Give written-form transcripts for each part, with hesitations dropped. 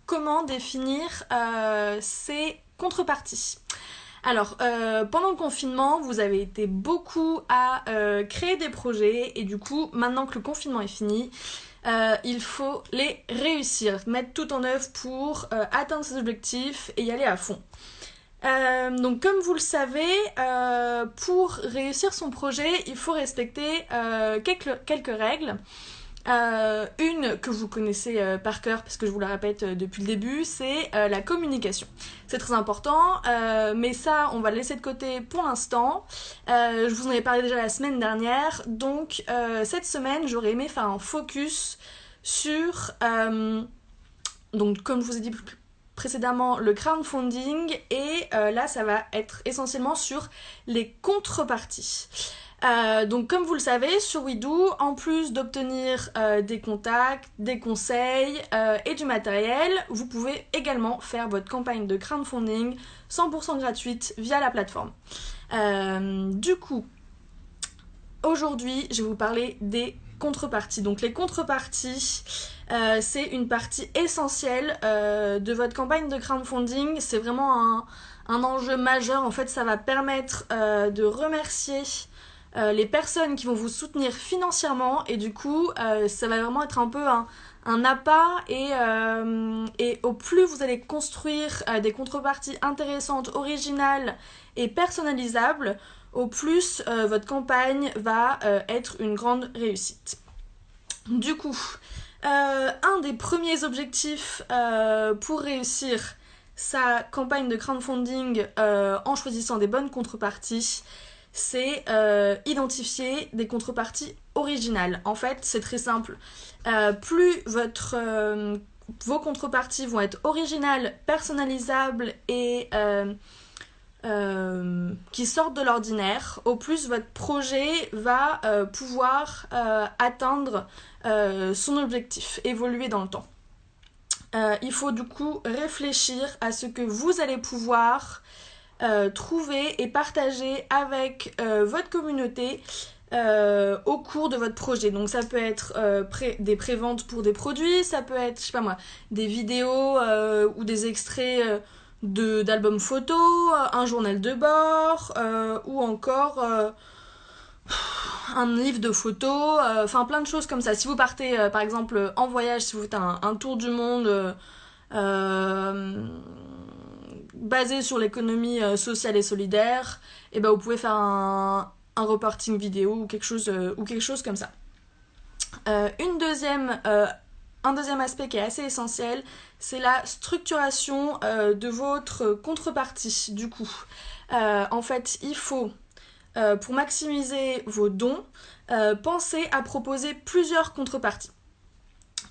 comment définir ces contreparties. Alors, pendant le confinement, vous avez été beaucoup à créer des projets et du coup, maintenant que le confinement est fini, il faut les réussir, mettre tout en œuvre pour atteindre ses objectifs et y aller à fond. Donc comme vous le savez, pour réussir son projet, il faut respecter quelques règles. Une que vous connaissez par cœur parce que je vous la répète depuis le début, c'est la communication. C'est très important, mais ça on va le laisser de côté pour l'instant. Je vous en ai parlé déjà la semaine dernière, donc cette semaine j'aurais aimé faire un focus sur, donc comme je vous ai dit précédemment, le crowdfunding, et là ça va être essentiellement sur les contreparties. Donc comme vous le savez, sur WeDo, en plus d'obtenir des contacts, des conseils et du matériel, vous pouvez également faire votre campagne de crowdfunding 100% gratuite via la plateforme. Du coup, aujourd'hui, je vais vous parler des contreparties. Donc les contreparties, c'est une partie essentielle de votre campagne de crowdfunding. C'est vraiment un enjeu majeur. En fait, ça va permettre de remercier les personnes qui vont vous soutenir financièrement, et du coup ça va vraiment être un peu un appât, et au plus vous allez construire des contreparties intéressantes, originales et personnalisables, au plus votre campagne va être une grande réussite. Du coup, un des premiers objectifs pour réussir sa campagne de crowdfunding en choisissant des bonnes contreparties, c'est identifier des contreparties originales. En fait, c'est très simple. Plus vos contreparties vont être originales, personnalisables et qui sortent de l'ordinaire, au plus votre projet va pouvoir atteindre son objectif, évoluer dans le temps. Il faut du coup réfléchir à ce que vous allez pouvoir trouver et partager avec votre communauté au cours de votre projet. Donc ça peut être des préventes pour des produits, ça peut être, je sais pas moi, des vidéos ou des extraits d'albums photos, un journal de bord, ou encore un livre de photos, enfin plein de choses comme ça. Si vous partez par exemple en voyage, si vous faites un tour du monde basé sur l'économie sociale et solidaire, et ben vous pouvez faire un reporting vidéo ou quelque chose comme ça. Un deuxième aspect qui est assez essentiel, c'est la structuration de votre contrepartie. Du coup, en fait, il faut, pour maximiser vos dons, penser à proposer plusieurs contreparties.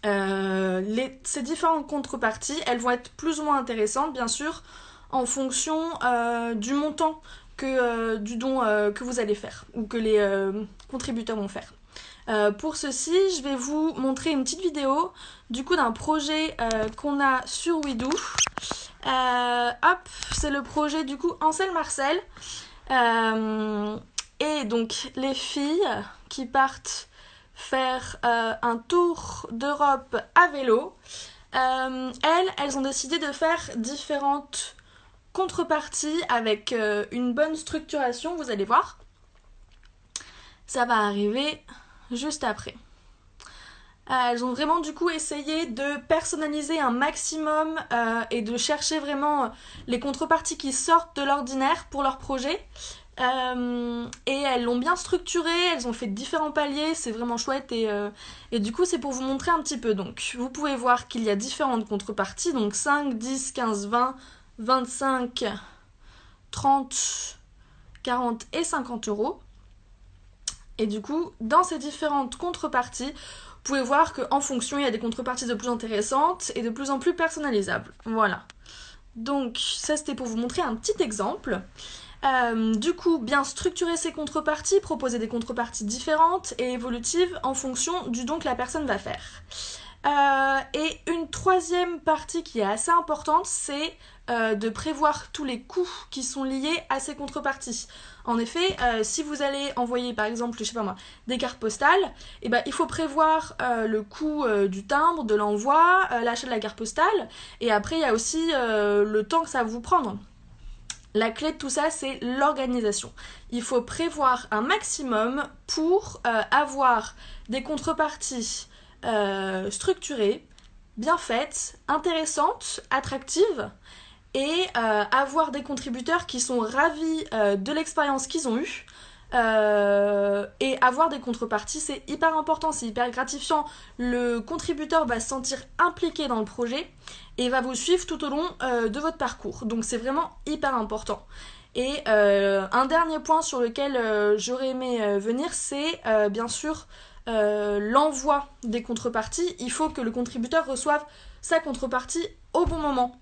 Ces différentes contreparties, elles vont être plus ou moins intéressantes, bien sûr, en fonction du montant du don que vous allez faire, ou que les contributeurs vont faire. Pour ceci, je vais vous montrer une petite vidéo du coup d'un projet qu'on a sur WeDo. C'est le projet du coup Ansel Marcel. Et donc les filles qui partent faire un tour d'Europe à vélo, elles ont décidé de faire différentes contreparties avec une bonne structuration, vous allez voir. Ça va arriver juste après. Elles ont vraiment du coup essayé de personnaliser un maximum et de chercher vraiment les contreparties qui sortent de l'ordinaire pour leur projet. Et elles l'ont bien structuré, elles ont fait différents paliers, c'est vraiment chouette, et du coup c'est pour vous montrer un petit peu. Donc vous pouvez voir qu'il y a différentes contreparties, donc 5, 10, 15, 20, 25, 30, 40 et 50 euros. Et du coup, dans ces différentes contreparties, vous pouvez voir qu'en fonction, il y a des contreparties de plus intéressantes et de plus en plus personnalisables. Voilà. Donc, ça c'était pour vous montrer un petit exemple. Du coup, bien structurer ces contreparties, proposer des contreparties différentes et évolutives en fonction du don que la personne va faire. Et une troisième partie qui est assez importante, c'est de prévoir tous les coûts qui sont liés à ces contreparties. En effet, si vous allez envoyer par exemple, je sais pas moi, des cartes postales, eh ben, il faut prévoir le coût du timbre, de l'envoi, l'achat de la carte postale, et après il y a aussi le temps que ça va vous prendre. La clé de tout ça, c'est l'organisation. Il faut prévoir un maximum pour avoir des contreparties structurées, bien faites, intéressantes, attractives, et avoir des contributeurs qui sont ravis de l'expérience qu'ils ont eue. Et avoir des contreparties, c'est hyper important, c'est hyper gratifiant. Le contributeur va se sentir impliqué dans le projet et va vous suivre tout au long de votre parcours. Donc c'est vraiment hyper important. Et un dernier point sur lequel j'aurais aimé venir, c'est bien sûr l'envoi des contreparties. Il faut que le contributeur reçoive sa contrepartie au bon moment.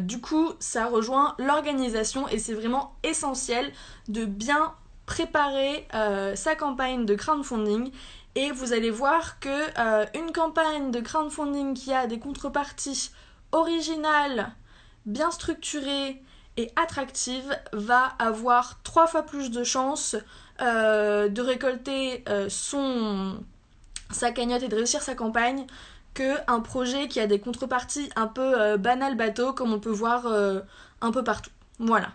Du coup, ça rejoint l'organisation et c'est vraiment essentiel de bien préparer sa campagne de crowdfunding. Et vous allez voir que une campagne de crowdfunding qui a des contreparties originales, bien structurées et attractives va avoir 3 fois plus de chances de récolter sa cagnotte et de réussir sa campagne qu'un projet qui a des contreparties un peu banal bateau comme on peut voir un peu partout. Voilà.